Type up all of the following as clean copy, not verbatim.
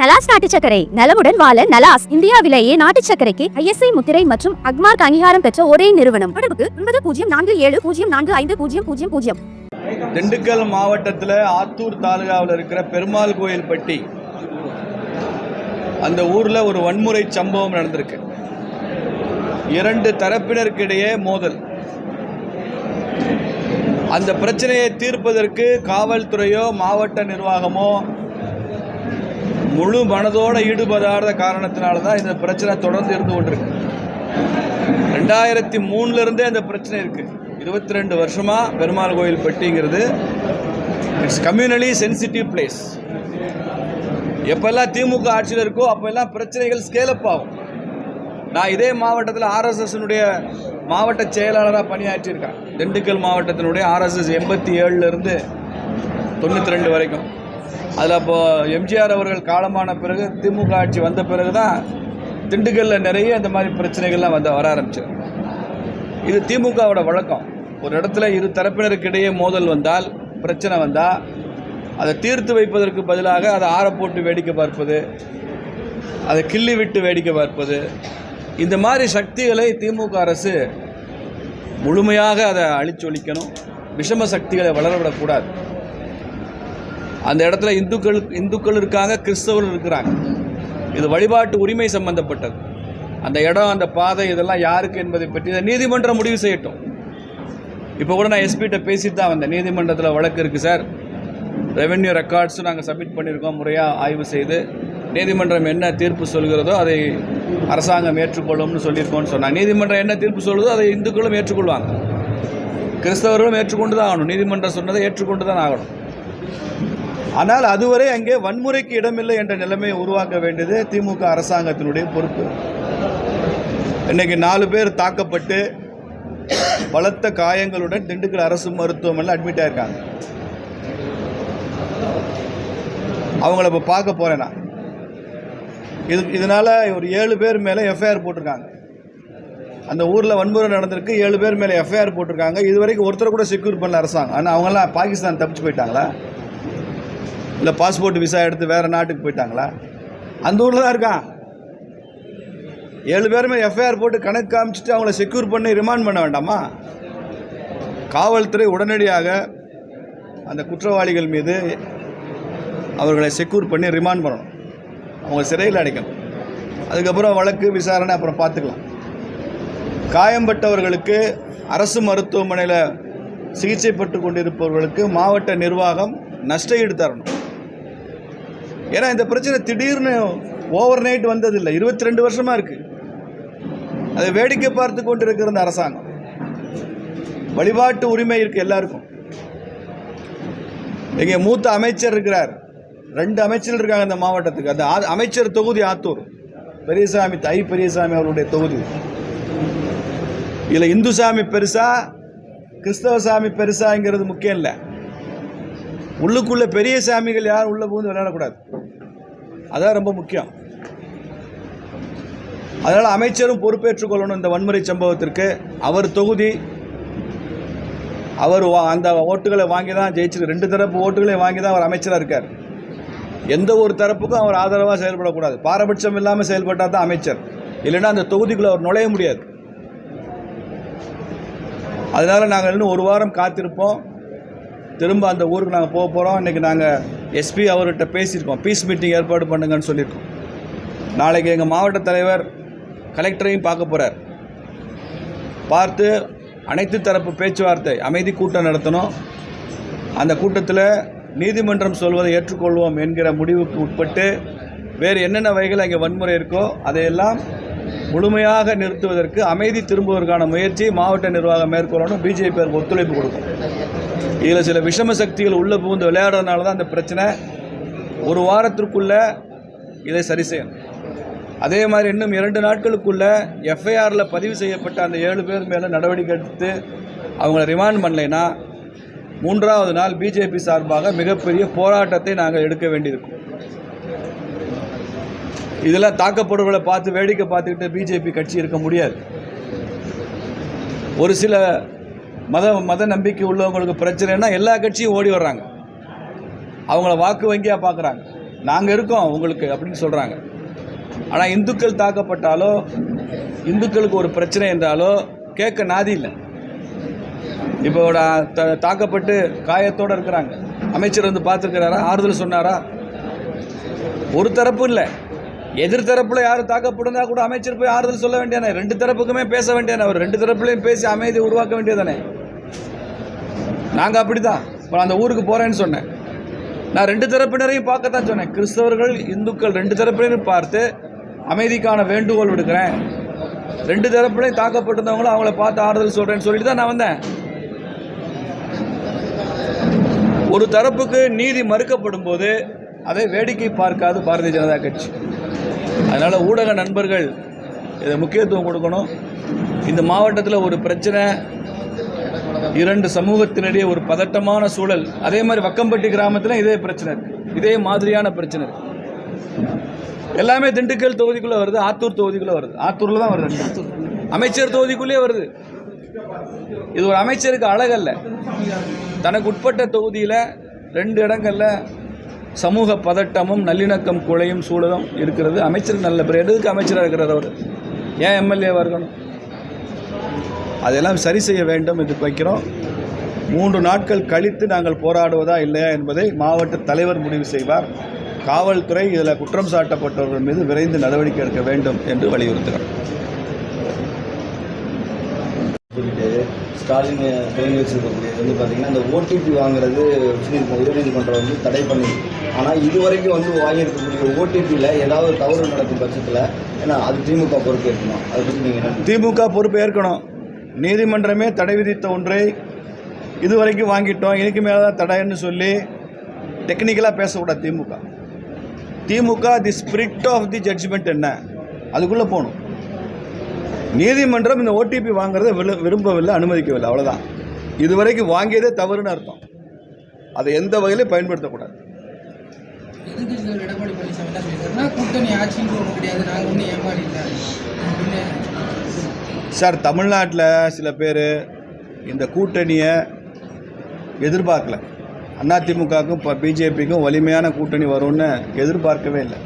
நலாஸ் நாட்டு சர்க்கரை நலமுடன் வாழ நலாஸ் இந்தியாவிலேயே நாட்டு சர்க்கரைக்கு ISI முத்திரை மற்றும் அக்மார்க் அங்கீகாரம் பெற்ற ஒரே நிறுவனம். தொடர்புக்கு 9047045000. திண்டுக்கல் மாவட்டத்தில் ஆத்தூர் தாலுகாவில் இருக்கிற பெருமாள் கோயில் பட்டி அந்த ஊரில் ஒரு வன்முறை சம்பவம் நடந்திருக்கு. 2 தரப்பினருக்கிடையே மோதல். அந்த பிரச்சனையை தீர்ப்பதற்கு காவல்துறையோ மாவட்ட நிர்வாகமோ முழு மனதோடு ஈடுபடாத காரணத்தினால தான் இந்த பிரச்சனை தொடர்ந்து இருந்து கொண்டிருக்கு. 2003 இந்த பிரச்சனை இருக்குது. 22 வருஷமாக பெருமாள் கோயில் பட்டிங்கிறது இட்ஸ் கம்யூனலி சென்சிட்டிவ் பிளேஸ். எப்பெல்லாம் திமுக ஆட்சியில் இருக்கோ அப்போல்லாம் பிரச்சனைகள் ஸ்கேலப் ஆகும். நான் இதே மாவட்டத்தில் RSSனுடைய மாவட்ட செயலாளராக பணியாற்றியிருக்கேன். திண்டுக்கல் மாவட்டத்தினுடைய RSS 87 92 வரைக்கும். அதில் அப்போது எம்ஜிஆர் அவர்கள் காலமான பிறகு திமுக ஆட்சி வந்த பிறகு தான் திண்டுக்கல்லில் நிறைய இந்த மாதிரி பிரச்சனைகள்லாம் வர ஆரம்பிச்சு. இது திமுகவோட வழக்கம். ஒரு இடத்துல 2 தரப்பினருக்கிடையே மோதல் வந்தால், பிரச்சனை வந்தால் அதை தீர்த்து வைப்பதற்கு பதிலாக அதை ஆற போட்டு வேடிக்கை பார்ப்பது, அதை கிள்ளி விட்டு வேடிக்கை பார்ப்பது, இந்த மாதிரி சக்திகளை திமுக அரசு முழுமையாக அதை அழிச்சொழிக்கணும். விஷம சக்திகளை வளரவிடக்கூடாது. அந்த இடத்துல இந்துக்கள் இருக்காங்க, கிறிஸ்தவர்கள் இருக்கிறாங்க. இது வழிபாட்டு உரிமை சம்பந்தப்பட்டது. அந்த இடம், அந்த பாதை, இதெல்லாம் யாருக்கு என்பதை பற்றி நீதிமன்றம் முடிவு செய்யட்டும். இப்போ கூட நான் எஸ்பிகிட்ட பேசிட்டு தான் வந்தேன். நீதிமன்றத்தில் வழக்கு இருக்குது சார், ரெவென்யூ ரெக்கார்ட்ஸும் நாங்கள் சப்மிட் பண்ணியிருக்கோம், முறையாக ஆய்வு செய்து நீதிமன்றம் என்ன தீர்ப்பு சொல்கிறதோ அதை அரசாங்கம் ஏற்றுக்கொள்ளும்னு சொல்லியிருக்கோம்னு சொன்னாங்க. நீதிமன்றம் என்ன தீர்ப்பு சொல்கிறதோ அதை இந்துக்களும் ஏற்றுக்கொள்வாங்க, கிறிஸ்தவர்களும் ஏற்றுக்கொண்டு தான் ஆகணும். நீதிமன்றம் சொன்னதை ஏற்றுக்கொண்டு தான் ஆகணும். ஆனால் அதுவரை அங்கே வன்முறைக்கு இடமில்லை என்ற நிலைமையை உருவாக்க வேண்டியது திமுக அரசாங்கத்தினுடைய பொறுப்பு. இன்றைக்கி 4 பேர் தாக்கப்பட்டு பலத்த காயங்களுடன் திண்டுக்கல் அரசு மருத்துவமனையில் அட்மிட் ஆகிருக்காங்க. அவங்கள இப்போ பார்க்க போகிறேன் நான். இதனால் ஒரு 7 பேர் மேலே எஃப்ஐஆர் போட்டிருக்காங்க. அந்த ஊரில் வன்முறை நடந்திருக்கு, 7 பேர் மேலே எஃப்ஐஆர் போட்டிருக்காங்க. இதுவரைக்கும் ஒருத்தர் கூட செக்யூர் பண்ணல அரசாங்கம். ஆனால் அவங்கெல்லாம் பாகிஸ்தான் தப்பிச்சு போயிட்டாங்களா, இல்லை பாஸ்போர்ட் விசா எடுத்து வேறு நாட்டுக்கு போயிட்டாங்களா? அந்த ஊரில் தான் இருக்கான். 7 பேருமே எஃப்ஐஆர் போட்டு கணக்கு காமிச்சிட்டு அவங்கள செக்யூர் பண்ணி ரிமாண்ட் பண்ண வேண்டாமா? காவல்துறை உடனடியாக அந்த குற்றவாளிகள் மீது அவர்களை செக்யூர் பண்ணி ரிமாண்ட் பண்ணணும், அவங்க சிறையில் அடைக்கணும். அதுக்கப்புறம் வழக்கு விசாரணை அப்புறம் பார்த்துக்கலாம். காயம்பட்டவர்களுக்கு அரசு மருத்துவமனையில் சிகிச்சை பெற்று கொண்டிருப்பவர்களுக்கு மாவட்ட நிர்வாகம் நஷ்டஈடு தரணும். ஏன்னா இந்த பிரச்சனை திடீர்னு ஓவர் நைட் வந்ததில்லை, 22 வருஷமாக இருக்குது. அதை வேடிக்கை பார்த்து கொண்டு இருக்கிற இந்த அரசாங்கம். வழிபாட்டு உரிமை இருக்குது எல்லாருக்கும். இங்கே மூத்த அமைச்சர் இருக்கிறார், 2 அமைச்சர்கள் இருக்காங்க இந்த மாவட்டத்துக்கு. அந்த அமைச்சர் தொகுதி ஆத்தூர் பெரியசாமி, பெரியசாமி அவருடைய தொகுதி. இதில் இந்து சாமி பெருசா கிறிஸ்தவ சாமி பெருசாங்கிறது முக்கியம் இல்லை. உள்ளுக்குள்ளே பெரிய சாமிகள் யாரும் உள்ளே புகுந்து விளையாடக்கூடாது, அதான் ரொம்ப முக்கியம். அதனால் அமைச்சரும் பொறுப்பேற்றுக்கொள்ளணும் இந்த வன்முறை சம்பவத்திற்கு. அவர் தொகுதி, அவர் அந்த ஓட்டுகளை வாங்கி தான் ஜெயிச்சிருக்கு. 2 தரப்பு ஓட்டுகளை வாங்கி தான் அவர் அமைச்சராக இருக்கார். எந்த ஒரு தரப்புக்கும் அவர் ஆதரவாக செயல்படக்கூடாது. பாரபட்சம் இல்லாமல் செயல்பட்டால் தான் அமைச்சர், இல்லைன்னா அந்த தொகுதிக்குள்ளே அவர் நுழைய முடியாது. அதனால் நாங்கள் இன்னும் 1 வாரம் காத்திருப்போம். திரும்ப அந்த ஊருக்கு நாங்கள் போக போகிறோம். இன்றைக்கி நாங்கள் எஸ்பி அவர்கிட்ட பேசியிருக்கோம், பீஸ் மீட்டிங் ஏற்பாடு பண்ணுங்கன்னு சொல்லியிருக்கோம். நாளைக்கு எங்கள் மாவட்ட தலைவர் கலெக்டரையும் பார்க்க போகிறார். பார்த்து அனைத்து தரப்பு பேச்சுவார்த்தை அமைதி கூட்டம் நடத்தணும். அந்த கூட்டத்தில் நீதிமன்றம் சொல்வதை ஏற்றுக்கொள்வோம் என்கிற முடிவுக்கு உட்பட்டு வேறு என்னென்ன வகைகள் அங்கே வன்முறை இருக்கோ அதையெல்லாம் முழுமையாக நிறுத்துவதற்கு, அமைதி திரும்புவதற்கான முயற்சியை மாவட்ட நிர்வாகம் மேற்கொள்ளணும். பிஜேபி ஒத்துழைப்பு கொடுக்கும். இதில் சில விஷம சக்திகள் உள்ளே புகுந்து விளையாடுறதுனால தான் அந்த பிரச்சனை. 1 வாரத்திற்குள்ளே இதை சரி செய்யணும். அதே மாதிரி இன்னும் 2 நாட்களுக்குள்ளே எஃப்ஐஆரில் பதிவு செய்யப்பட்ட அந்த 7 பேர் மேலே நடவடிக்கை எடுத்து அவங்கள ரிமாண்ட் பண்ணலைன்னா 3வது நாள் பிஜேபி சார்பாக மிகப்பெரிய போராட்டத்தை நாங்கள் எடுக்க வேண்டியிருக்கும். இதெல்லாம் தாக்கப்படுவர்களை பார்த்து வேடிக்கை பார்த்துக்கிட்டு பிஜேபி கட்சி இருக்க முடியாது. ஒரு சில மத நம்பிக்கை உள்ளவங்களுக்கு பிரச்சனைனா எல்லா கட்சியும் ஓடி வர்றாங்க, அவங்கள வாக்கு வங்கியாக பார்க்குறாங்க. நாங்கள் இருக்கோம் உங்களுக்கு அப்படின்னு சொல்கிறாங்க. ஆனால் இந்துக்கள் தாக்கப்பட்டாலோ இந்துக்களுக்கு ஒரு பிரச்சனை என்றாலோ கேட்க நாதி இல்லை. இப்போ தாக்கப்பட்டு காயத்தோடு இருக்கிறாங்க. அமைச்சர் வந்து பார்த்துருக்கிறாரா? ஆறுதல் சொன்னாரா? ஒரு தரப்பு இல்லை, எதிர்த்தரப்பில் யாரும் தாக்கப்படுந்தா கூட அமைச்சர் போய் ஆறுதல் சொல்ல வேண்டியதானே? ரெண்டு தரப்புக்குமே பேச வேண்டியதானே? அவர் ரெண்டு தரப்புலையும் பேசி அமைதியை உருவாக்க வேண்டியதானே? நாங்கள் அப்படி தான் இப்போ அந்த ஊருக்கு போகிறேன்னு சொன்னேன். நான் ரெண்டு தரப்பினரையும் பார்க்கத்தான் சொன்னேன். கிறிஸ்தவர்கள் இந்துக்கள் ரெண்டு தரப்பினரையும் பார்த்து அமைதிக்கான வேண்டுகோள் விடுக்கிறேன். ரெண்டு தரப்புலையும் தாக்கப்பட்டிருந்தவங்களும் அவங்கள பார்த்து ஆறுதல் சொல்கிறேன்னு சொல்லிட்டு தான் நான் வந்தேன். ஒரு தரப்புக்கு நீதி மறுக்கப்படும் போது அதை வேடிக்கை பார்க்காது பாரதிய ஜனதா கட்சி. அதனால் ஊடக நண்பர்கள் இதை முக்கியத்துவம் கொடுக்கணும். இந்த மாவட்டத்தில் ஒரு பிரச்சனை, இரண்டு சமூகத்தினிடையே ஒரு பதட்டமான சூழல். அதே மாதிரி வக்கம்பட்டி கிராமத்தில் இதே பிரச்சனை இருக்குது, இதே மாதிரியான பிரச்சனை இருக்குது. எல்லாமே திண்டுக்கல் தொகுதிக்குள்ளே வருது, ஆத்தூர் தொகுதிக்குள்ளே வருது. ஆத்தூரில் தான் வருது, அமைச்சர் தொகுதிக்குள்ளேயே வருது. இது ஒரு அமைச்சருக்கு அழகல்ல. தனக்கு உட்பட்ட தொகுதியில் ரெண்டு இடங்களில் சமூக பதட்டமும் நல்லிணக்கம் குலையும் சூழலும் இருக்கிறது. அமைச்சருக்கு நல்ல பேர். எதுக்கு அமைச்சராக இருக்கிறார் அவர்? ஏன் எம்எல்ஏவாக இருக்கணும்? அதெல்லாம் சரி செய்ய வேண்டும் என்று வைக்கிறோம். 3 நாட்கள் கழித்து நாங்கள் போராடுவதா இல்லையா என்பதை மாவட்ட தலைவர் முடிவு செய்வார். காவல்துறை இதில் குற்றம் சாட்டப்பட்டவர்கள் மீது விரைந்து நடவடிக்கை எடுக்க வேண்டும் என்று வலியுறுத்துகிறோம். ஸ்டாலின் தொடங்கி வச்சிருக்கக்கூடியது வந்து பார்த்தீங்கன்னா இந்த ஓடிபி வாங்குறது உயர்நீதிமன்றம் வந்து தடை பண்ணி, ஆனால் இதுவரைக்கும் வந்து வாங்கியிருக்கக்கூடிய ஓடிபியில் ஏதாவது தவறு நடக்கும் பட்சத்தில் ஏன்னா அது திமுக பொறுப்பு ஏற்கணும். அதை பற்றி நீங்கள் திமுக பொறுப்பு ஏற்கணும். நீதிமன்றமே தடை விதித்த ஒன்றை இதுவரைக்கும் வாங்கிட்டோம், இதுக்கு மேலே தான் தடைன்னு சொல்லி டெக்னிக்கலாக பேசக்கூடாது. DMK the spirit of the judgement என்ன, அதுக்குள்ளே போகணும். நீதிமன்றம் இந்த ஓடிபி வாங்குறதை விரும்பவில்லை, அனுமதிக்கவில்லை, அவ்வளோதான். இதுவரைக்கும் வாங்கியதே தவறுன்னு அர்த்தம். அதை எந்த வகையிலும் பயன்படுத்தக்கூடாது. சார், தமிழ்நாட்டில் சில பேர் இந்த கூட்டணியை எதிர்பார்க்கல. அதிமுகவுக்கும் இப்போ பிஜேபிக்கும் வலிமையான கூட்டணி வரும்னு எதிர்பார்க்கவே இல்லை.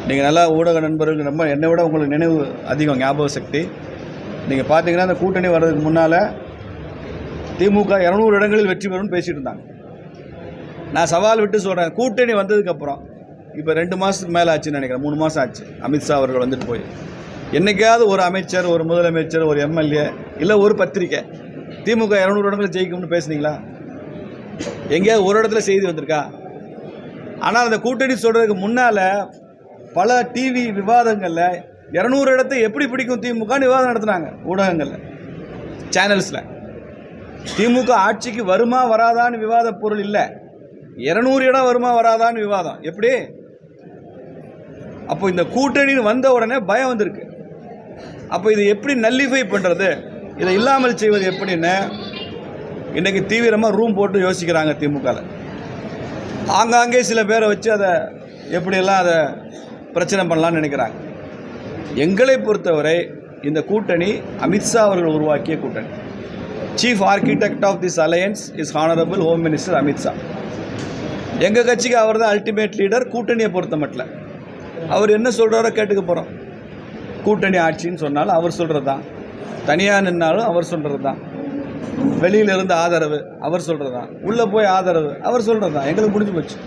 நீங்கள் நல்லா ஊடக நண்பர்கள் ரொம்ப என்னை விட உங்களுக்கு நினைவு அதிகம், ஞாபக சக்தி. நீங்கள் பார்த்தீங்கன்னா அந்த கூட்டணி வர்றதுக்கு முன்னால் திமுக 200 இடங்களில் வெற்றி பெறும்னு பேசிகிட்டு இருந்தாங்க. நான் சவால் விட்டு சொல்கிறேன், கூட்டணி வந்ததுக்கப்புறம் இப்போ 2 மாதத்துக்கு மேலே ஆச்சுன்னு நினைக்கிறேன், 3 மாதம் ஆச்சு அமித்ஷா அவர்கள் வந்துட்டு போய். என்றைக்காவது ஒரு அமைச்சர், ஒரு முதலமைச்சர், ஒரு எம்எல்ஏ இல்லை ஒரு பத்திரிக்கை திமுக 200 இடங்களில் ஜெயிக்கும்னு பேசுனீங்களா? எங்கேயாவது ஒரு இடத்துல செய்தி வந்திருக்கா? ஆனால் அந்த கூட்டணி சொல்கிறதுக்கு முன்னால் பல டிவி விவாதங்களில் 200 இடத்தை எப்படி பிடிக்கும் திமுகன்னு விவாதம் நடத்துனாங்க. ஊடகங்களில், சேனல்ஸில். திமுக ஆட்சிக்கு வருமா வராதான்னு விவாத பொருள் இல்லை, 200 இடம் வருமா வராதான்னு விவாதம். எப்படி? அப்போ இந்த கூட்டணி வந்த உடனே பயம் வந்திருக்கு. அப்போ இதை எப்படி நல்லிஃபை பண்ணுறது, இதை இல்லாமல் செய்வது எப்படின்னு இன்றைக்கி தீவிரமாக ரூம் போட்டு யோசிக்கிறாங்க திமுகவில். ஆங்காங்கே சில பேரை வச்சு அதை எப்படியெல்லாம் அதை பிரச்சனை பண்ணலான்னு நினைக்கிறாங்க. எங்களை பொறுத்தவரை இந்த கூட்டணி அமித்ஷா அவர்கள் உருவாக்கிய கூட்டணி. Chief architect of this alliance is honourable home minister Amit Shah. எங்கள் கட்சிக்கு அவர் தான் அல்டிமேட் லீடர். கூட்டணியை பொறுத்த மட்டும் அவர் என்ன சொல்கிறாரோ கேட்டுக்க போகிறோம். கூட்டணி ஆட்சின்னு சொன்னாலும் அவர் சொல்கிறது தான், தனியாக நின்னாலும் அவர் சொல்கிறது தான், வெளியில் இருந்து ஆதரவு அவர் சொல்கிறது தான், உள்ளே போய் ஆதரவு அவர் சொல்கிறது தான். எங்களுக்கு முடிஞ்சு போச்சு.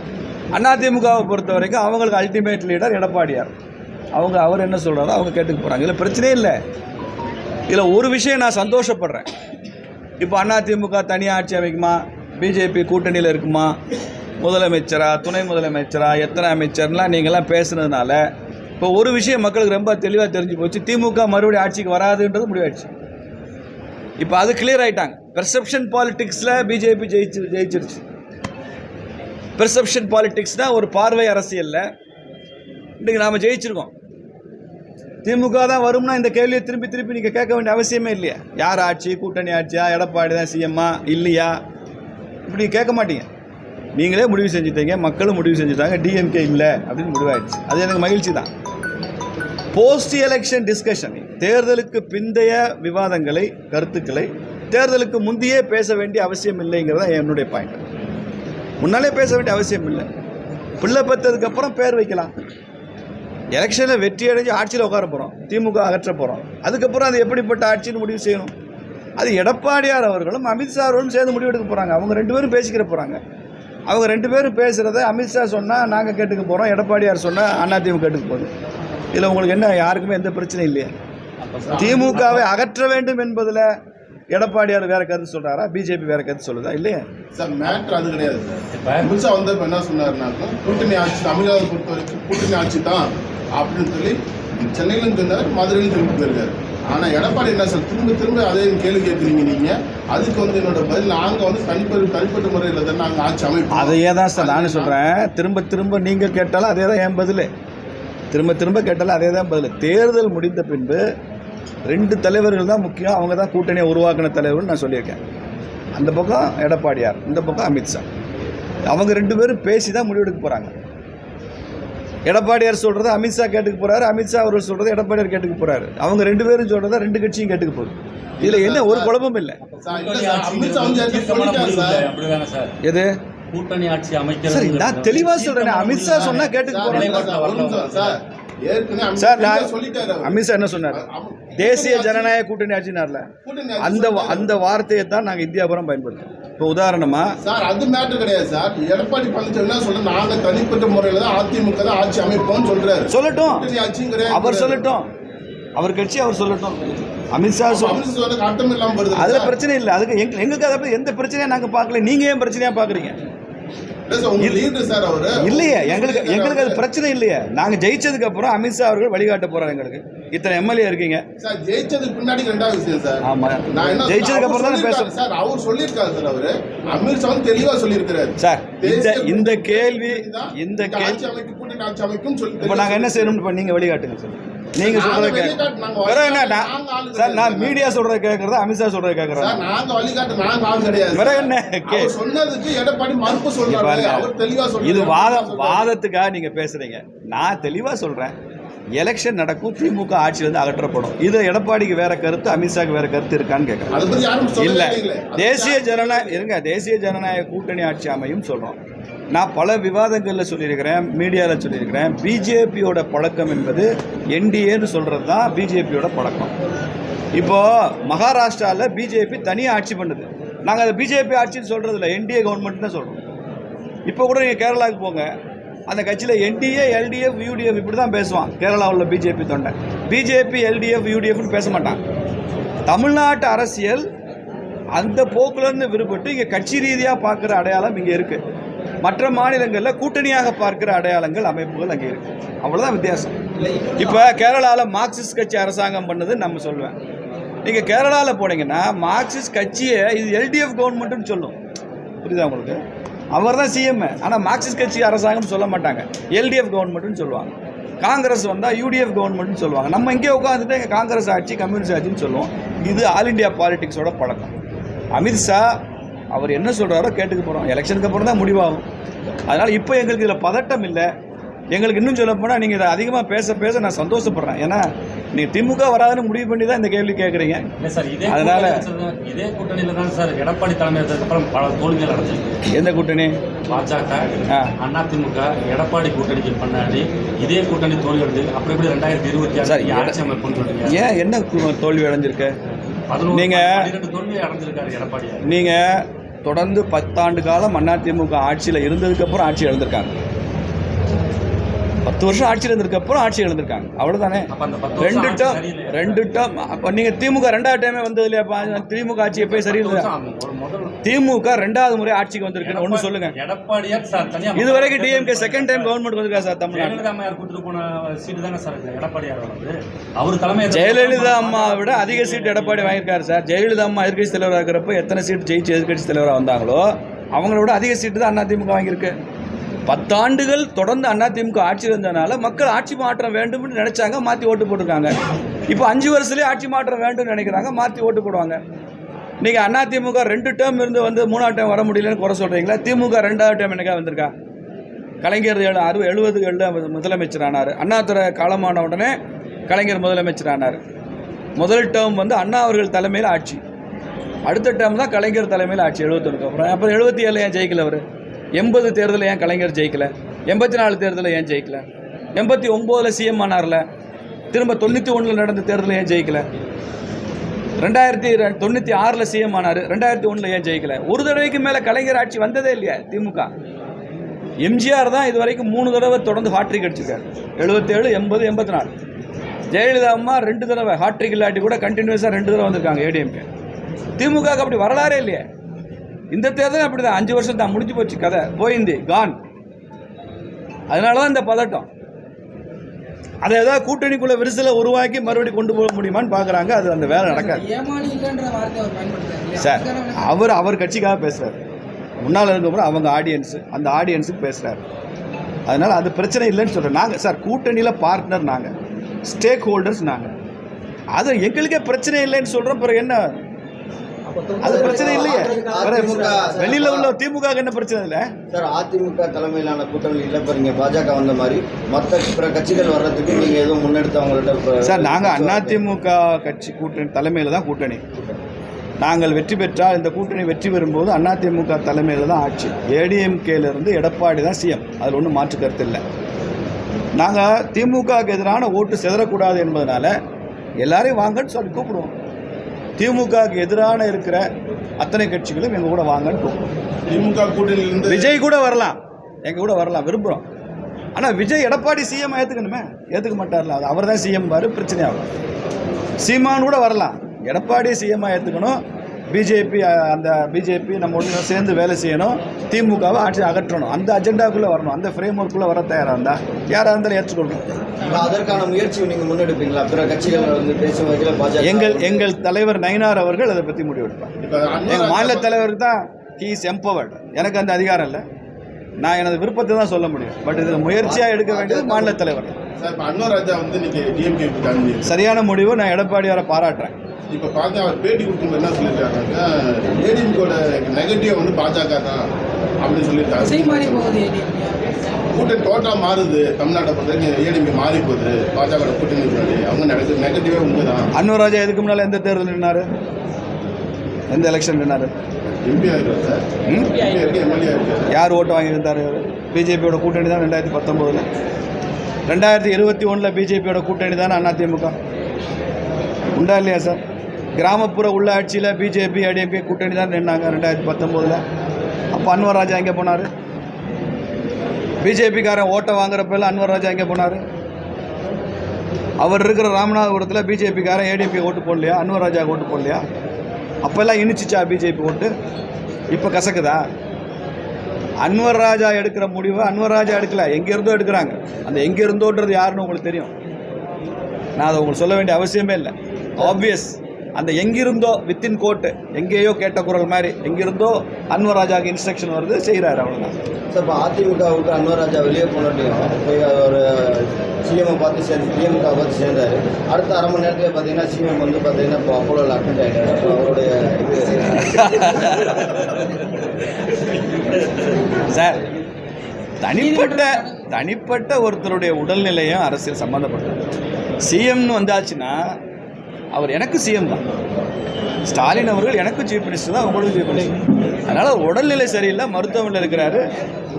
அதிமுகவை பொறுத்த வரைக்கும் அவங்களுக்கு அல்டிமேட் லீடர் எடப்பாடியார். அவர் என்ன சொல்கிறாரோ அவங்க கேட்டுக்க போகிறாங்க. இதில் பிரச்சனையே இல்லை. இதில் ஒரு விஷயம் நான் சந்தோஷப்படுறேன். இப்போ அதிமுக தனியாக ஆட்சி அமைக்குமா, பிஜேபி கூட்டணியில் இருக்குமா, முதலமைச்சரா துணை முதலமைச்சரா எத்தனை அமைச்சர்லாம் நீங்கள்லாம் பேசுனதுனால இப்போ ஒரு விஷயம் மக்களுக்கு ரொம்ப தெளிவாக தெரிஞ்சு போச்சு. திமுக மறுபடியும் ஆட்சிக்கு வராதுன்றது முடிவாயிடுச்சு. இப்போ அது கிளியர் ஆகிட்டாங்க. பெர்செப்ஷன் பாலிட்டிக்ஸில் பிஜேபி ஜெயிச்சிருச்சு. பெர்செப்ஷன் பாலிட்டிக்ஸ்னால் ஒரு பார்வை அரசியலில் இன்றைக்கி நாம் ஜெயிச்சிருக்கோம். திமுக தான் வரும்னா இந்த கேள்வியை திருப்பி திருப்பி நீங்கள் கேட்க வேண்டிய அவசியமே இல்லையா? யார் ஆட்சி, கூட்டணி ஆட்சியா, எடப்பாடி தான் சிஎம்மா இல்லையா, இப்படி கேட்க மாட்டீங்க. நீங்களே முடிவு செஞ்சுட்டீங்க, மக்களும் முடிவு செஞ்சுட்டாங்க, டிஎம்கே இல்லை அப்படின்னு முடிவாயிடுச்சு. அது எனக்கு மகிழ்ச்சி தான். போஸ்ட் எலெக்ஷன் டிஸ்கஷன், தேர்தலுக்கு பிந்தைய விவாதங்களை, கருத்துக்களை தேர்தலுக்கு முந்தையே பேச வேண்டிய அவசியம் இல்லைங்கிறத என்னுடைய பாயிண்ட். முன்னாலே பேச வேண்டிய அவசியம் இல்லை. பிள்ளை பெற்றதுக்கப்புறம் பேர் வைக்கலாம். எலெக்ஷனில் வெற்றி அடைஞ்சு ஆட்சியில் உட்கார போகிறோம், திமுக அகற்ற போகிறோம். அதுக்கப்புறம் அது எப்படிப்பட்ட ஆட்சின்னு முடிவு செய்யணும். அது எடப்பாடியார் அவர்களும் அமித்ஷா அவர்களும் சேர்ந்து முடிவெடுக்க போகிறாங்க. அவங்க 2 பேரும் பேசிக்கிற போகிறாங்க. அவங்க 2 பேரும் பேசுகிறத அமித்ஷா சொன்னால் நாங்கள் கேட்டுக்க போகிறோம், எடப்பாடியார் சொன்னால் அதிமுக கேட்டுக்க போகுது. இதில் உங்களுக்கு என்ன, யாருக்குமே எந்த பிரச்சனையும் இல்லையா? திமுகவை அகற்ற வேண்டும் என்பதில் எடப்பாடியார் வேற கருத்து சொல்கிறாரா, பிஜேபி வேற கருத்து சொல்லுதா? இல்லையா சார், மேட்ரு அது கிடையாது சார். அமித்ஷா வந்தப்ப என்ன சொன்னாருனாக்கா, கூட்டணி ஆட்சி தமிழகத்தை பொறுத்த வரைக்கும் கூட்டணி ஆட்சி தான் அப்படின்னு சொல்லி சென்னையிலும் சொன்னார், மதுரையிலும் திரும்பி போயிருக்காரு. ஆனால் எடப்பாடி என்ன சார் திரும்ப அதே கேள்வி கேட்குறீங்க நீங்கள். அதுக்கு என்னோட பதில், நாங்கள் தனிப்பட்ட முறையில் தான் நாங்கள் ஆட்சி அமைப்போம். அதையே தான் சார் நானும் சொல்கிறேன். திரும்ப நீங்கள் கேட்டாலும் அதே தான் என் பதில். திரும்ப கேட்டாலும் அதே தான் பதில். தேர்தல் முடிந்த பின்பு 2 தலைவர்கள் தான் முக்கியம். அவங்க தான் கூட்டணியை உருவாக்கின தலைவர்னு நான் சொல்லியிருக்கேன். அந்த பக்கம் எடப்பாடியார், இந்த பக்கம் அமித்ஷா. அவங்க 2 பேரும் பேசி தான் முடிவெடுக்க போகிறாங்க. எடப்பாடியார் சொல்கிறத அமித்ஷா கேட்டுக்க போகிறாரு, அமித்ஷா அவர்கள் சொல்கிறத எடப்பாடியார் கேட்டுக்க போகிறாரு. அவங்க 2 பேரும் சொல்கிறத 2 கட்சியும் கேட்டுக்க போகுது. இதில் என்ன ஒரு குழப்பம் இல்லை. எது கூட்டணி ஆட்சி அமைக்கிறது? சரி, நான் தெளிவாக சொல்கிறேன். அமித்ஷா சொன்னால் கேட்டுக்க போகிறேன் சார். அமித்ஷா என்ன சொன்னார்? தேசிய ஜனநாயக கூட்டணி ஆட்சினார்ல, அந்த வார்த்தையை தான் நாங்கள் இந்தியாபுரம் பயன்படுத்தோம். இப்போ உதாரணமா சார், அது மேட்டர் கிடையாது சார். எடப்பாடி பழனிசாமி சொல்ல, நாங்கள் தனிப்பட்ட முறையில் தான் அதிமுக தான் ஆட்சி அமைப்போம்னு சொல்றாரு. சொல்லட்டும், ஆட்சியும் கிடையாது. அவர் சொல்லட்டும், அவர் கட்சி அவர் சொல்லட்டும். அமித்ஷா அர்த்தம் இல்லாமல் வருது. அதுல பிரச்சனை இல்லை. அதுக்கு எங்களுக்கு அதை எந்த பிரச்சனையும் நாங்கள் பார்க்கல. நீங்க ஏன் பிரச்சனையா பாக்குறீங்க? இல்லையே, எங்களுக்கு அது பிரச்சனை இல்லையே. நாங்க ஜெயிச்சதுக்கு அப்புறம் அமித்ஷா அவர்கள் வழிகாட்ட போறாரு. எங்களுக்கு இத்தனை எம்எல்ஏ இருக்கீங்க. ஜெயிச்சதுக்கு பின்னாடி 2வது விஷயம் சார். ஆமா, ஜெயிச்சதுக்கு அப்புறம் தான் பேசுறேன் சார். அவர் சொல்லியிருக்காரு சார். அவரு அமித்ஷா தெளிவா சொல்லியிருக்கிறாரு சார். இந்த கேள்வி ஆட்சி அமைக்கும் சொல்லி இப்போ நாங்க என்ன செய்யணும்? நீங்க வழிகாட்டுங்க சார். நீங்க சொல்றத கேட்க சார். நான் மீடியா சொல்றத கேட்கறதா, அமித்ஷா சொல்றத கேட்கறதா? நாங்க வழிகாட்டு, நாங்க ஆள் கிடையாது. வேற என்ன சொன்னதுக்கு எடப்பாடி மறுப்பு சொல்றாரு. அவர் தெளிவா சொல்றாரு. இது வாதத்துக்காக நீங்க பேசுறீங்க. நான் தெளிவா சொல்றேன். எலெக்ஷன் நடக்கும், திமுக ஆட்சியிலிருந்து அகற்றப்படும். இது எடப்பாடிக்கு வேற கருத்து, அமித்ஷாக்கு வேற கருத்து இருக்கான்னு கேட்கறேன். இல்ல, தேசிய ஜனநாயக கூட்டணி ஆட்சி அமையும் சொல்றோம். நான் பல விவாதங்களில் சொல்லியிருக்கிறேன், மீடியாவில் சொல்லியிருக்கிறேன். பிஜேபியோட பழக்கம் என்பது என்டிஏன்னு சொல்கிறது தான் பிஜேபியோட பழக்கம். இப்போது மகாராஷ்டிராவில் பிஜேபி தனியாக ஆட்சி பண்ணுது. நாங்கள் அதை பிஜேபி ஆட்சின்னு சொல்கிறது இல்லை, என்டிஏ கவர்மெண்ட் தான் சொல்கிறோம். இப்போ கூட நீங்கள் கேரளாவுக்கு போங்க, அந்த கட்சியில் என்டிஏ, எல்டிஎஃப், யூடிஎஃப் இப்படி தான் பேசுவான். கேரளாவில் பிஜேபி தொண்டை பிஜேபி, எல்டிஎஃப், யூடிஎஃப்னு பேச மாட்டான். தமிழ்நாட்டு அரசியல் அந்த போக்குலேருந்து விருப்பட்டு இங்கே கட்சி ரீதியாக பார்க்குற அடையாளம் இங்கே இருக்குது. மற்ற மாநிலங்களில் கூட்டணியாக பார்க்கிற அடையாளங்கள், அமைப்புகள் அங்கே இருக்கு. அவ்வளோதான் வித்தியாசம். இப்போ கேரளாவில் மார்க்சிஸ்ட் கட்சி அரசாங்கம் பண்ணது நம்ம சொல்லுவேன். நீங்கள் கேரளாவில் போனீங்கன்னா மார்க்சிஸ்ட் கட்சியை இது எல்டிஎஃப் கவர்மெண்ட்டுன்னு சொல்லும். புரியுதா உங்களுக்கு? அவர் தான் சிஎம். ஆனால் மார்க்சிஸ்ட் கட்சி அரசாங்கம் சொல்ல மாட்டாங்க, எல்டிஎஃப் கவர்மெண்ட்டுன்னு சொல்லுவாங்க. காங்கிரஸ் வந்தால் யூடிஎஃப் கவர்மெண்ட்னு சொல்லுவாங்க. நம்ம இங்கே உட்காந்துட்டு எங்கள் காங்கிரஸ் ஆட்சி, கம்யூனிஸ்ட் ஆட்சின்னு சொல்லுவோம். இது ஆல் இண்டியா பாலிடிக்ஸோட பழக்கம். அமித்ஷா அவர் என்ன சொல்கிறாரோ கேட்டுக்க போகிறோம். எலெக்ஷனுக்கு அப்புறம் தான் முடிவாகும். அதனால் இப்போ எங்களுக்கு இதில் பதட்டம் இல்லை. எங்களுக்கு இன்னும் சொல்ல போனால் நீங்கள் இதை அதிகமாக பேச நான் சந்தோஷப்படுறேன். ஏன்னா நீங்கள் திமுக வராதுன்னு முடிவு பண்ணி தான் இந்த கேள்வி கேட்குறீங்க. அதனால் இதே கூட்டணியில் தான் சார் எடப்பாடி தலைமையேற்றதுக்கப்புறம் பல தோல்விகள் அடைஞ்சிருக்கு. எந்த கூட்டணி? பாஜக, அதிமுக, எடப்பாடி கூட்டணிக்கு பண்ணாடி இதே கூட்டணி தோல்வி அடைஞ்சு அப்படி எப்படி 2026 ஆட்சி அமைப்புன்னு சொல்றீங்க? ஏன் என்ன தோல்வி அடைஞ்சிருக்கு? நீங்கள் தொடர்ந்து 10 ஆண்டு காலம் அதிமுக ஆட்சியில் இருந்ததுக்கப்புறம் ஆட்சி இழந்திருக்காங்க. 10 வருஷம் ஆட்சியில் இருந்ததுக்கப்புறம் ஆட்சி இழந்திருக்காங்க. அவ்வளோதானே? 2 டேர்ம். அப்போ நீங்கள் திமுக 2வது டைமே வந்தது இல்லையா? திமுக ஆட்சி எப்போ சரியில்லை? திமுக 2வது முறை ஆட்சிக்கு வந்திருக்குன்னு ஒன்று சொல்லுங்க. இது வரைக்கும் டிஎம்கே 2nd டைம் கவர்மெண்ட் வந்திருக்கா சார் தமிழ்நாடு? ஜெயலலிதா அம்மாவை விட அதிக சீட் எடப்பாடி வாங்கியிருக்காரு சார். ஜெயலலிதா அம்மா எதிர்கட்சி தலைவராக இருக்கிறப்ப எத்தனை சீட் ஜெயிச்சு எதிர்கட்சி தலைவராக வந்தாங்களோ அவங்கள விட அதிக சீட்டு தான் அதிமுக வாங்கியிருக்கு. 10 ஆண்டுகள் தொடர்ந்து அதிமுக ஆட்சியில் இருந்ததுனால மக்கள் ஆட்சி மாற்றம் வேண்டும்னு நினைச்சாங்க, மாற்றி ஓட்டு போட்டிருக்காங்க. இப்போ 5 வருஷத்துலேயே ஆட்சி மாற்றம் வேண்டும்னு நினைக்கிறாங்க, மாற்றி ஓட்டு போடுவாங்க. நீங்கள் அதிமுக 2 டேர்ம் இருந்து 3வது டைம் வர முடியலன்னு குறை சொல்கிறீங்களா? திமுக 2வது டைம் என்னக்கா வந்திருக்கா? கலைஞர் 70களில் முதலமைச்சர் ஆனார். அண்ணாதுரை காலமான உடனே கலைஞர் முதலமைச்சர் ஆனார். முதல் டேர்ம் அண்ணா அவர்கள் தலைமையில் ஆட்சி. அடுத்த டேர்ம் தான் கலைஞர் தலைமையில் ஆட்சி 71க்கு அப்புறம். அப்புறம் 77 ஏன் ஜெயிக்கல? அவர் 80 தேர்தலில் ஏன் கலைஞர் ஜெயிக்கல? 84 தேர்தலில் ஏன் ஜெயிக்கல? 89 சிஎம் ஆனார்ல, திரும்ப 91 நடந்த தேர்தலில் ஏன் ஜெயிக்கல? 1996 சிஎம் ஆனார், 2001 ஏன் ஜெயிக்கல? ஒரு தடவைக்கு மேலே கலைஞர் ஆட்சி வந்ததே இல்லையா திமுக? எம்ஜிஆர் தான் இது வரைக்கும் 3 தடவை தொடர்ந்து ஹாட்ரிக் அடிச்சிருக்காரு, 77, 80, 84. ஜெயலலிதா அம்மா 2 தடவை ஹாட்ரிக் இல்லாட்டி கூட கண்டினியூஸாக 2 தடவை வந்திருக்காங்க ஏடிஎம்கே. திமுக அப்படி வரலாறே இல்லையே. இந்த தேர்தல் அப்படி தான், 5 வருஷம் தான் முடிஞ்சு போச்சு, கதை போயிந்தி கான். அதனால தான் இந்த பதட்டம். அதை ஏதாவது கூட்டணிக்குள்ள விரிசலை உருவாக்கி மறுபடியும் கொண்டு போக முடியுமான்னு பார்க்குறாங்க. அது அந்த வேலை நடக்காது சார். அவர் கட்சிக்காக பேசுகிறார், முன்னால் இருக்கப்புறம் அவங்க ஆடியன்ஸு, அந்த ஆடியன்ஸுக்கு பேசுகிறார். அதனால் அது பிரச்சனை இல்லைன்னு சொல்கிறேன். நாங்கள் சார் கூட்டணியில் பார்ட்னர், நாங்கள் ஸ்டேக் ஹோல்டர்ஸ், நாங்கள் அது எங்களுக்கே பிரச்சனை இல்லைன்னு சொல்கிறோம். பிறகு என்ன அது பிரச்சனை இல்லையே? வெளியில் உள்ள திமுக என்ன பிரச்சனை இல்லை சார்? அதிமுக தலைமையிலான கூட்டணி இல்லை பாருங்க, பாஜக வந்த மாதிரி மற்ற பிற கட்சிகள் வர்றதுக்கு நீங்கள் எதுவும் முன்னெடுத்து அவங்கள்ட்ட சார்? நாங்கள் அதிமுக கட்சி கூட்டணி தலைமையில் தான் கூட்டணி. நாங்கள் வெற்றி பெற்றால், இந்த கூட்டணி வெற்றி பெறும்போது அதிமுக தலைமையில் தான் ஆட்சி. ஏடிஎம்கேலேருந்து எடப்பாடி தான் சிஎம், அதில் ஒன்றும் மாற்று கருத்து இல்லை. நாங்கள் திமுகவுக்கு எதிரான ஓட்டு சிதறக்கூடாது என்பதனால எல்லாரையும் வாங்கன்னு சொல்லி கூப்பிடுவோம். திமுகவுக்கு எதிரான இருக்கிற அத்தனை கட்சிகளும் எங்கள் கூட வாங்கன்னு கூப்பிடுவோம். திமுக கூட்டணியிலிருந்து விஜய் கூட வரலாம், எங்கள் கூட வரலாம், விரும்புகிறோம். ஆனால் விஜய் எடப்பாடி சிஎம் ஏற்றுக்கணுமே, ஏற்றுக்க மாட்டார்ல, அது அவர் தான் சிஎம் பாரு, பிரச்சனையாகும். சீமான் கூட வரலாம், எடப்பாடி சிஎம்மாக ஏற்றுக்கணும். பிஜேபி நம்ம ஒன்று சேர்ந்து வேலை செய்யணும், திமுகவை ஆட்சி அகற்றணும், அந்த அஜெண்டாக்குள்ளே வரணும், அந்த ஃப்ரேம் ஒர்க்குள்ளே வர தயாராக இருந்தால் யாராக இருந்தாலும் ஏற்றுக்கொள்ளணும். அதற்கான முயற்சி நீங்கள் முன்னெடுப்பீங்களா? பிற கட்சிகள் வந்து பேசும் வகையில் பாஜக எங்கள் தலைவர் நயினார் அவர்கள் அதை பற்றி முடிவெடுப்பார். எங்கள் மாநில தலைவருக்கு தான் ஹீ இஸ் எம்பவர்டு. எனக்கு அந்த அதிகாரம் இல்லை, நான் எனது விருப்பத்தை தான் சொல்ல முடியும். பட் இதில் முயற்சியாக எடுக்க வேண்டியது மாநில தலைவர். அன்வர் ராஜா வந்து டிஎம்கே சரியான முடிவு. நான் எடப்பாடியாரை பாராட்டுறேன். இப்போ பார்த்து அவர் பேட்டி கொடுக்கும்போது என்ன சொல்லியிருக்காங்க, ஏடிஎம்கோட நெகட்டிவ் வந்து பாஜக தான் அப்படின்னு சொல்லியிருக்காங்க. கூட்டணி டோட்டலாக மாறுது, தமிழ்நாட்டை பொறுத்த ஏடிஎம்கே மாறி போகுது, பாஜக கூட்டணி அவங்க நடக்குது நெகட்டிவாக உண்மை தான். அன்வர் ராஜா இதுக்கு முன்னால் எந்த தேர்தல் நின்னாரு? எந்த எலெக்ஷன் நின்னாரு? எம்பி ஆகிருக்காரு சார். எம்எல்ஏ ஆகிருக்காரு. யார் ஓட்டு வாங்கியிருந்தார்? பிஜேபியோட கூட்டணி தான் 2019. 2021 பிஜேபியோட கூட்டணி தானே அதிமுக. உண்டா இல்லையா சார்? கிராமப்புற உள்ளாட்சியில் பிஜேபி ஏடிஎம்கே கூட்டணி தான் நின்னாங்க 2019. அப்போ அன்வர் ராஜா எங்கே போனார்? பிஜேபிக்காரன் ஓட்டை வாங்குறப்பெல்லாம் அன்வர் ராஜா எங்கே போனார்? அவர் இருக்கிற ராமநாதபுரத்தில் பிஜேபிக்காரன் ஏடிஎம்கே ஓட்டு போடலையா? அன்வர் ராஜா ஓட்டு போடலையா? அப்போல்லாம் இனிச்சிச்சா பிஜேபி ஓட்டு? இப்போ கசக்குதா? அன்வர் ராஜா எடுக்கிற முடிவை அன்வர் ராஜா எடுக்கல, எங்கேருந்தோ எடுக்கிறாங்க. அந்த எங்கேருந்தோன்றது யாருன்னு உங்களுக்கு தெரியும், நான் அதை உங்களுக்கு சொல்ல வேண்டிய அவசியமே இல்லை. ஆப்வியஸ். அந்த எங்கிருந்தோ வித்தின் கோட்டு, எங்கேயோ கேட்ட குரல் மாதிரி எங்கிருந்தோ அன்வர் ராஜாவுக்கு இன்ஸ்ட்ரக்ஷன் வருது, செய்கிறாரு, அவ்வளோதான். சார், இப்போ அதிமுக விட்டு அன்வர் ராஜா வெளியே போனோட்டையும் போய் ஒரு சிஎம்ஐ பார்த்து சேர்ந்து திமுக பார்த்து சேர்ந்தார். அடுத்த அரை மணி நேரத்தில் பார்த்தீங்கன்னா சிஎம் வந்து பார்த்தீங்கன்னா இப்போ அப்போலோவில் அட்மிட் ஆகிட்டார். அவருடைய சார், தனிப்பட்ட ஒருத்தருடைய உடல்நிலையும் அரசியல் சம்மந்தப்பட்டது. சிஎம்னு வந்தாச்சுன்னா அவர் எனக்கு சிஎம் தான், ஸ்டாலின் அவர்கள் எனக்கும் சீஃப் மினிஸ்டர் தான், அவங்களுக்கும் சீஃப் மினிஸ்டர். அதனால் உடல்நிலை சரியில்லை, மருத்துவமனையில் இருக்கிறாரு.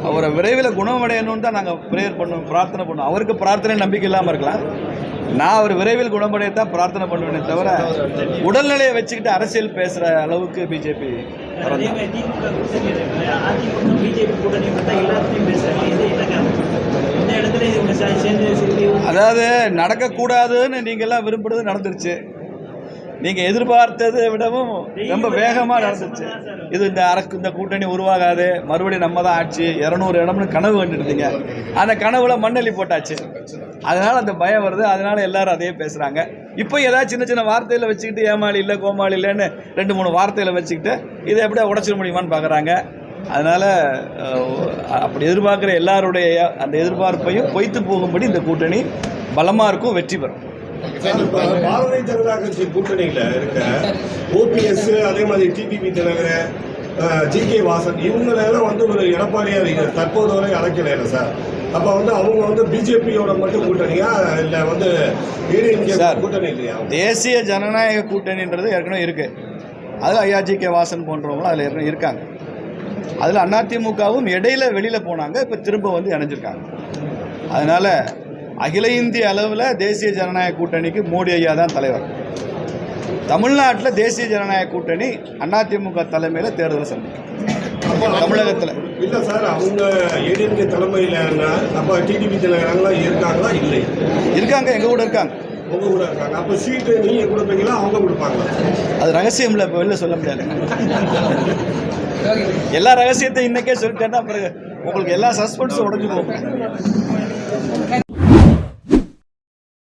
அவரை விரைவில் குணமடையணும்னு தான் நாங்கள் ப்ரேயர் பண்ணுவோம், பிரார்த்தனை பண்ணுவோம். அவருக்கு பிரார்த்தனை நம்பிக்கை இல்லாமல் இருக்கலாம், நான் அவர் விரைவில் குணமடையத்தான் பிரார்த்தனை பண்ணுவேனே தவிர உடல்நிலையை வச்சுக்கிட்டு அரசியல் பேசுகிற அளவுக்கு பிஜேபி. அதாவது நடக்கக்கூடாதுன்னு நீங்கள்லாம் விரும்புறது நடந்துருச்சு, நீங்கள் எதிர்பார்த்ததை விடவும் ரொம்ப வேகமாக நடந்துச்சு. இது இந்த கூட்டணி உருவாகாது, மறுபடியும் நம்ம தான் ஆட்சி, 200 இடம்னு கனவு கண்டுருந்தீங்க, அந்த கனவுல மண்ணெல்லி போட்டாச்சு. அதனால் அந்த பயம் வருது, அதனால் எல்லாரும் அதையே பேசுகிறாங்க. இப்போ ஏதாவது சின்ன சின்ன வார்த்தையில் வச்சுக்கிட்டு ஏமாளி இல்லை கோமாளி இல்லைன்னு 2-3 வார்த்தையில் வச்சுக்கிட்டு இதை எப்படியா உடச்சிட முடியுமான்னு பார்க்குறாங்க. அதனால் அப்படி எதிர்பார்க்குற எல்லாருடைய அந்த எதிர்பார்ப்பையும் பொய்த்து போகும்படி இந்த கூட்டணி பலமாக இருக்கும், வெற்றி பெறும். பாரதிய ஜனதா கட்சி கூட்டணியில் இருக்க ஓபிஎஸ், அதே மாதிரி டிடிவி தினகரன், ஜி.கே. வாசன், இவங்களெல்லாம் வந்து ஒரு எடப்பாடியார் தற்போது வரை அழைக்கல இல்லை சார். அப்போ வந்து அவங்க வந்து பிஜேபியோட மட்டும் கூட்டணியா இல்லை வந்து ஏடிஎம்கே கூட்டணி இல்லையா? தேசிய ஜனநாயக கூட்டணின்றது ஏற்கனவே இருக்குது, அதில் ஐயா ஜி.கே. வாசன் போன்றவங்களும் அதில் ஏற்கனவே இருக்காங்க. அதில் அதிமுகவும் இடையில வெளியில் போனாங்க, இப்போ திரும்ப வந்து இணைஞ்சிருக்காங்க. அதனால் அகில இந்திய அளவில் தேசிய ஜனநாயக கூட்டணிக்கு மோடி ஐயா தான் தலைவர். தமிழ்நாட்டில் தேசிய ஜனநாயக கூட்டணி அதிமுக தலைமையில் தேர்தலை சந்திக்கும். தமிழகத்தில் இல்லை சார், அவங்க ஏடிஎம்கே தலைமையில் அப்போ டிடிவி தினகரன்லாம் இருக்காங்களா? இல்லை, இருக்காங்க, எங்கள் கூட இருக்காங்க. உங்க கூட இருக்காங்க. அப்போ சீட்டு நீங்கள் கொடுப்பீங்களா, அவங்க கொடுப்பாங்களா? அது ரகசியம்ல, இப்போ வெளில சொல்ல முடியாது. எல்லா ரகசியத்தையும் இன்னைக்கே சொல்லிட்டேன்னா பிறகு உங்களுக்கு எல்லா சஸ்பென்ஸும் உடஞ்சு போகும்.